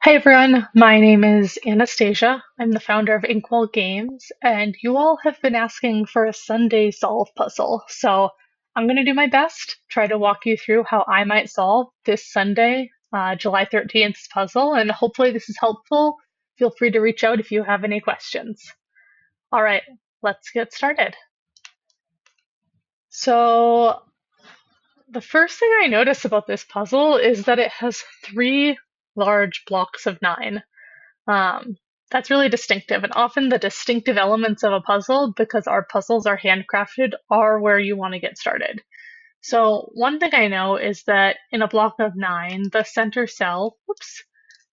Hey everyone, my name is Anastasia. I'm the founder of Inkwell Games, and you all have been asking for a Sunday solve puzzle. So I'm going to do my best, try to walk you through how I might solve this Sunday, July 13th puzzle, and hopefully this is helpful. Feel free to reach out if you have any questions. All right, let's get started. So the first thing I notice about this puzzle is that it has three large blocks of 9. Um, that's really distinctive, and often the distinctive elements of a puzzle, because our puzzles are handcrafted, are where you want to get started. So one thing I know is that in a block of 9, the center cell, whoops,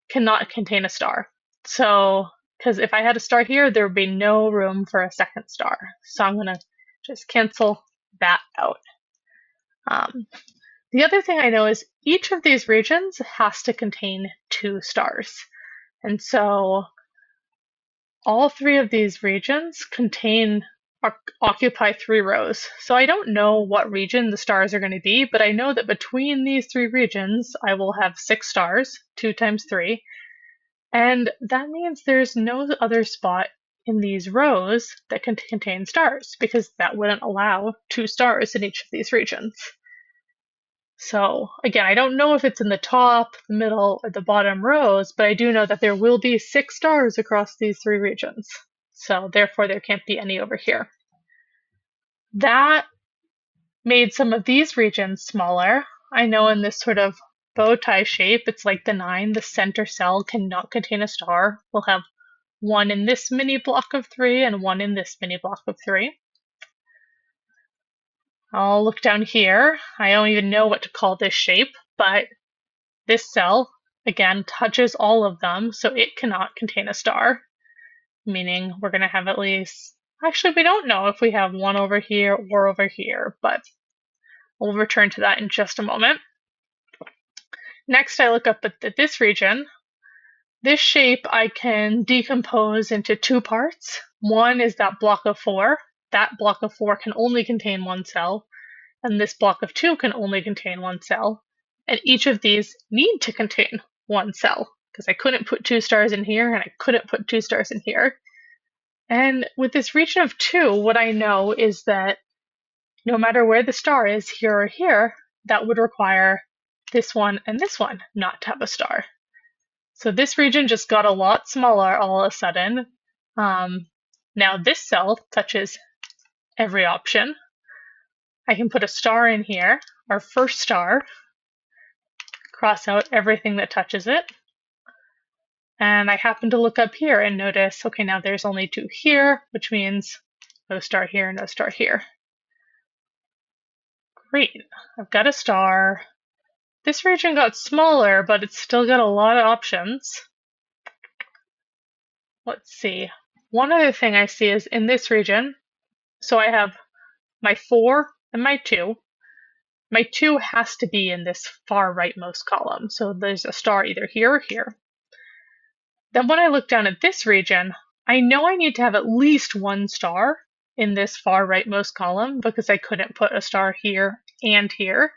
cannot contain a star. So, because if I had a star here, there would be no room for a second star. So I'm going to just cancel that out. Um, the other thing I know is each of these regions has to contain 2 stars. And so all 3 of these regions occupy 3 rows. So I don't know what region the stars are going to be, but I know that between these 3 regions, I will have 6 stars, 2 times 3. And that means there's no other spot in these rows that can contain stars, because that wouldn't allow 2 stars in each of these regions. So again, I don't know if it's in the top, the middle, or the bottom rows, but I do know that there will be 6 stars across these 3 regions. So therefore there can't be any over here. That made some of these regions smaller. I know in this sort of bow tie shape, it's like the 9, the center cell cannot contain a star. We'll have 1 in this mini block of 3 and 1 in this mini block of 3. I'll look down here. I don't even know what to call this shape, but this cell, again, touches all of them, so it cannot contain a star, meaning we're going to have at least, actually, we don't know if we have 1 over here or over here, but we'll return to that in just a moment. Next, I look up at this region. This shape I can decompose into 2 parts. One is that block of 4. That block of 4 can only contain 1 cell, and this block of 2 can only contain 1 cell. And each of these need to contain 1 cell, because I couldn't put 2 stars in here, and I couldn't put 2 stars in here. And with this region of 2, what I know is that no matter where the star is, here or here, that would require this one and this one not to have a star. So this region just got a lot smaller all of a sudden. Now this cell touches every option. I can put a star in here, our first star, cross out everything that touches it. And I happen to look up here and notice, okay, now there's only 2 here, which means no star here, no star here. Great, I've got a star. This region got smaller, but it's still got a lot of options. Let's see. One other thing I see is in this region, so I have my 4 and my 2. My 2 has to be in this far rightmost column, so there's a star either here or here. Then when I look down at this region, I know I need to have at least 1 star in this far rightmost column, because I couldn't put a star here and here.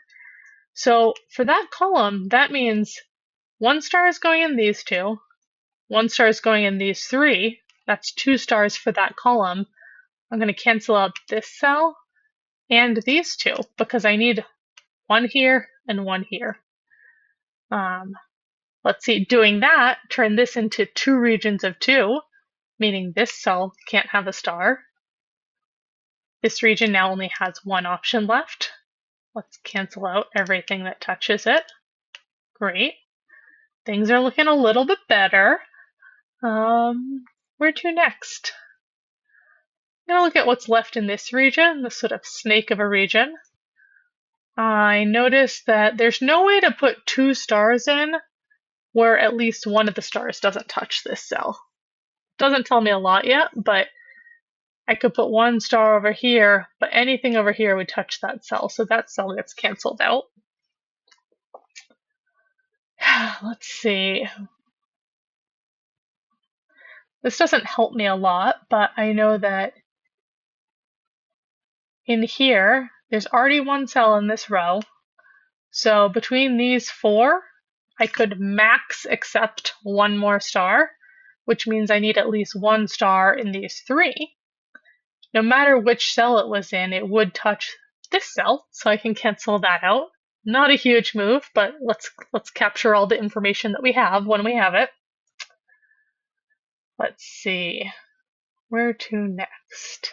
So for that column, that means 1 star is going in these 2, 1 star is going in these 3. That's 2 stars for that column. I'm going to cancel out this cell and these 2, because I need 1 here and 1 here. Let's see, doing that, turn this into 2 regions of 2, meaning this cell can't have a star. This region now only has 1 option left. Let's cancel out everything that touches it. Great. Things are looking a little bit better. Where to next? I'm going to look at what's left in this region, this sort of snake of a region. I noticed that there's no way to put 2 stars in where at least 1 of the stars doesn't touch this cell. Doesn't tell me a lot yet, but I could put 1 star over here, but anything over here would touch that cell, so that cell gets canceled out. Let's see. This doesn't help me a lot, but I know that in here, there's already 1 cell in this row. So between these 4, I could max accept one more star, which means I need at least one star in these three. No matter which cell it was in, it would touch this cell, so I can cancel that out. Not a huge move, but let's capture all the information that we have when we have it. Let's see, where to next?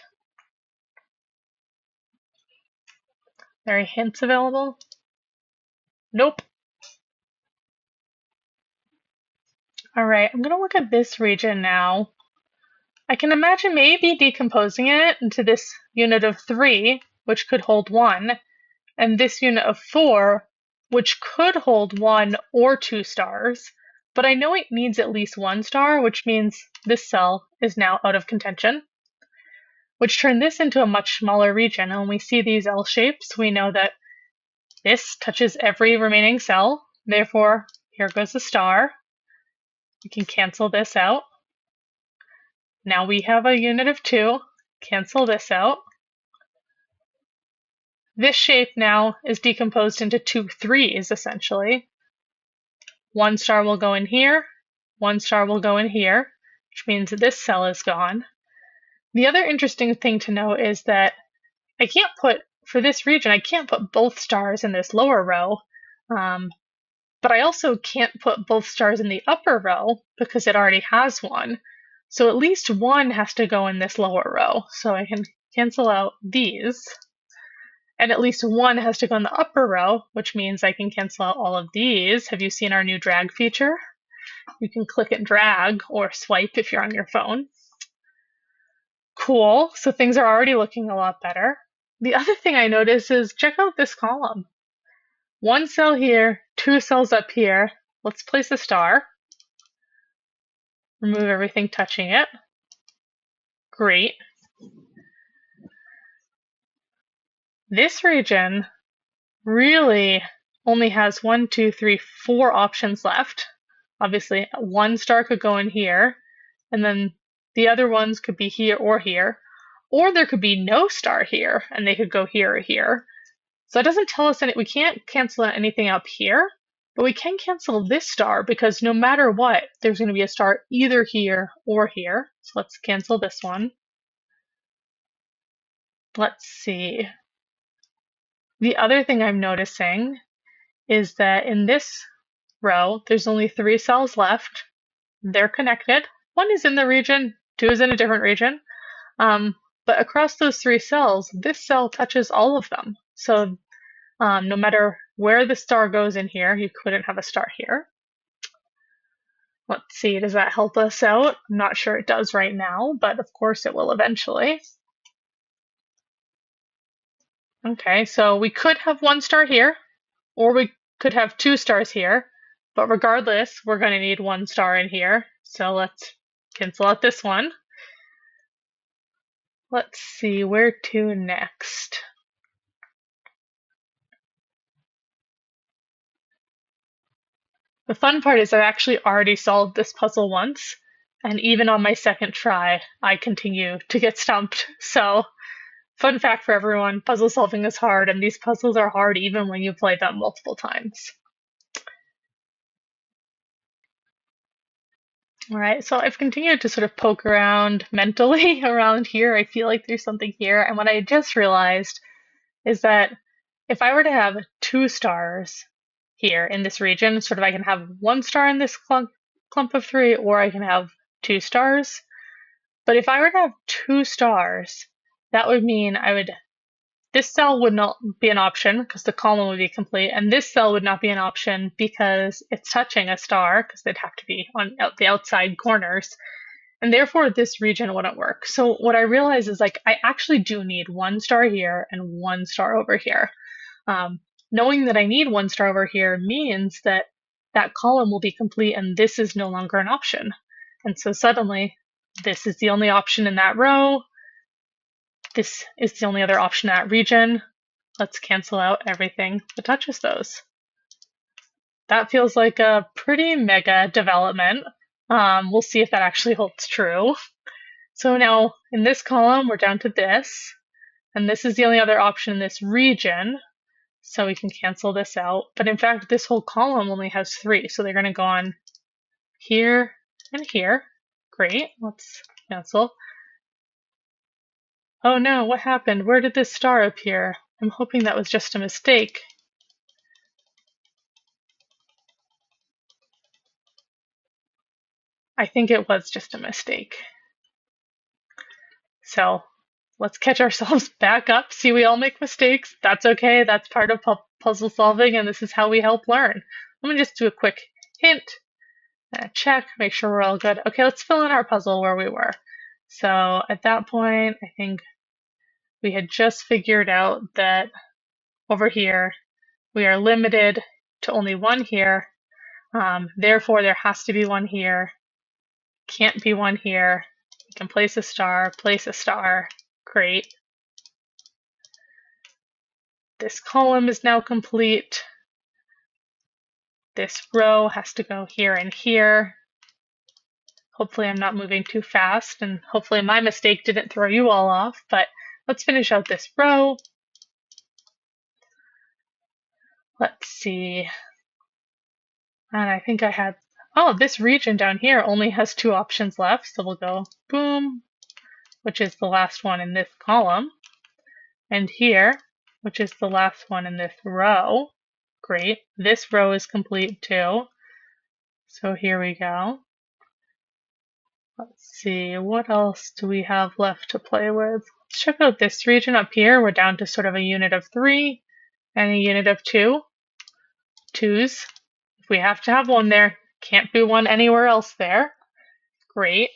Are there hints available? Nope. All right, I'm gonna look at this region now. I can imagine maybe decomposing it into this unit of 3, which could hold 1, and this unit of 4, which could hold 1 or 2 stars, but I know it needs at least 1 star, which means this cell is now out of contention, which turned this into a much smaller region. And when we see these L shapes, we know that this touches every remaining cell, therefore here goes the star. We can cancel this out. Now we have a unit of 2, cancel this out. This shape now is decomposed into 2 3s, essentially. 1 star will go in here, 1 star will go in here, which means that this cell is gone. The other interesting thing to note is that I can't put, for this region, I can't put both stars in this lower row, but I also can't put both stars in the upper row because it already has one. So at least one has to go in this lower row. So I can cancel out these. And at least one has to go in the upper row, which means I can cancel out all of these. Have you seen our new drag feature? You can click and drag or swipe if you're on your phone. Cool, so things are already looking a lot better. The other thing I noticed is check out this column. 1 cell here, 2 cells up here. Let's place a star. Remove everything touching it. Great. This region really only has 1, 2, 3, 4 options left. Obviously, 1 star could go in here, and then the other ones could be here, or there could be no star here, and they could go here or here. So it doesn't tell us we can't cancel anything up here, but we can cancel this star because no matter what, there's going to be a star either here or here. So let's cancel this one. Let's see. The other thing I'm noticing is that in this row, there's only 3 cells left. They're connected. 1 is in the region, 2 is in a different region. But across those 3 cells, this cell touches all of them. So no matter where the star goes in here, you couldn't have a star here. Let's see, does that help us out? I'm not sure it does right now, but of course it will eventually. Okay, so we could have 1 star here, or we could have 2 stars here, but regardless, we're going to need 1 star in here. So let's cancel out this one. Let's see, where to next? The fun part is I've actually already solved this puzzle once, and even on my second try, I continue to get stumped. So, fun fact for everyone, puzzle solving is hard, and these puzzles are hard even when you play them multiple times. All right, so I've continued to sort of poke around mentally around here. I feel like there's something here, and what I just realized is that if I were to have 2 stars here in this region, sort of I can have 1 star in this clump of 3, or I can have 2 stars. But if I were to have 2 stars, that would mean this cell would not be an option because the column would be complete, and this cell would not be an option because it's touching a star because they'd have to be on the outside corners, and therefore this region wouldn't work. So what I realize is I actually do need 1 star here and 1 star over here. Knowing that I need 1 star over here means that that column will be complete and this is no longer an option. And so suddenly this is the only option in that row. This is the only other option in that region. Let's cancel out everything that touches those. That feels like a pretty mega development. We'll see if that actually holds true. So now in this column, we're down to this, and this is the only other option in this region. So we can cancel this out. But in fact, this whole column only has 3, so they're going to go on here and here. Great, let's cancel. Oh no, what happened? Where did this star appear? I'm hoping that was just a mistake. I think it was just a mistake. So let's catch ourselves back up. See, we all make mistakes. That's okay. That's part of puzzle solving, and this is how we help learn. Let me just do a quick hint, check, make sure we're all good. Okay, let's fill in our puzzle where we were. So at that point, I think we had just figured out that over here, we are limited to only 1 here. Therefore, there has to be 1 here. Can't be 1 here. We can place a star, Great. This column is now complete. This row has to go here and here. Hopefully I'm not moving too fast, and hopefully my mistake didn't throw you all off, but let's finish out this row. Let's see. And I think I had, oh, this region down here only has 2 options left, so we'll go boom, which is the last one in this column, and here, which is the last one in this row. Great. This row is complete too. So here we go. Let's see, what else do we have left to play with? Let's check out this region up here. We're down to sort of a unit of 3 and a unit of 2. 2s. If we have to have 1 there, can't be 1 anywhere else there. Great.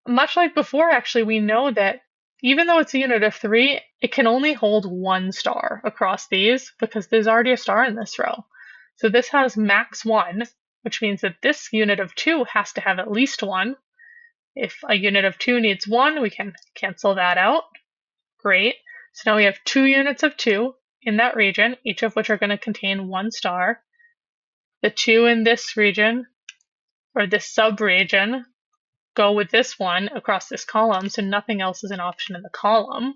Much like before, actually, we know that even though it's a unit of 3, it can only hold 1 star across these because there's already a star in this row. So this has max 1, which means that this unit of 2 has to have at least 1. If a unit of 2 needs 1, we can cancel that out. Great. So now we have 2 units of 2 in that region, each of which are going to contain 1 star. The 2 in this region, or this sub-region, go with this one across this column, so nothing else is an option in the column.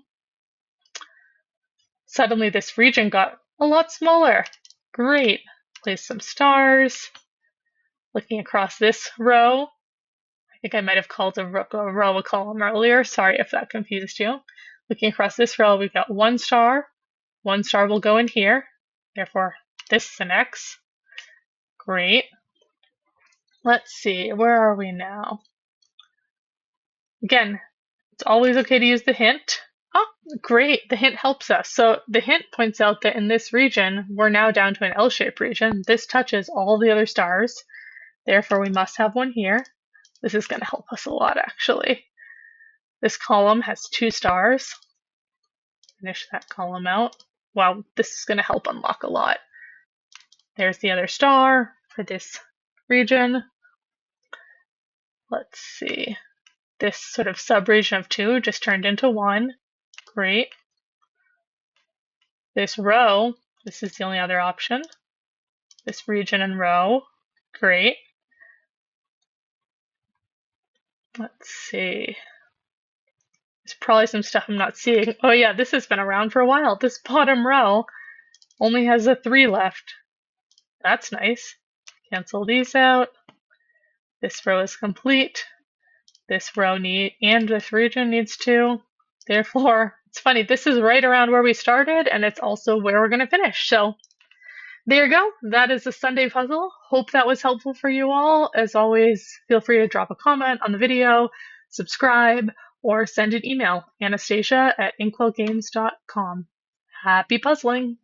Suddenly this region got a lot smaller. Great. Place some stars. Looking across this row, I think I might have called a row a column earlier. Sorry if that confused you. Looking across this row, we've got 1 star. 1 star will go in here. Therefore, this is an X. Great. Let's see, where are we now? Again, it's always okay to use the hint. Oh, great, the hint helps us. So the hint points out that in this region, we're now down to an L-shaped region. This touches all the other stars. Therefore, we must have 1 here. This is going to help us a lot, actually. This column has 2 stars. Finish that column out. Wow, this is going to help unlock a lot. There's the other star for this region. Let's see. This sort of subregion of 2 just turned into 1. Great. This row, this is the only other option. This region and row. Great. Let's see. There's probably some stuff I'm not seeing. Oh yeah, this has been around for a while. This bottom row only has a 3 left. That's nice. Cancel these out. This row is complete. This row and this region needs 2. Therefore, it's funny, this is right around where we started, and it's also where we're going to finish. So there you go. That is the Sunday puzzle. Hope that was helpful for you all. As always, feel free to drop a comment on the video, subscribe, or send an email, anastasia@inkwellgames.com. Happy puzzling!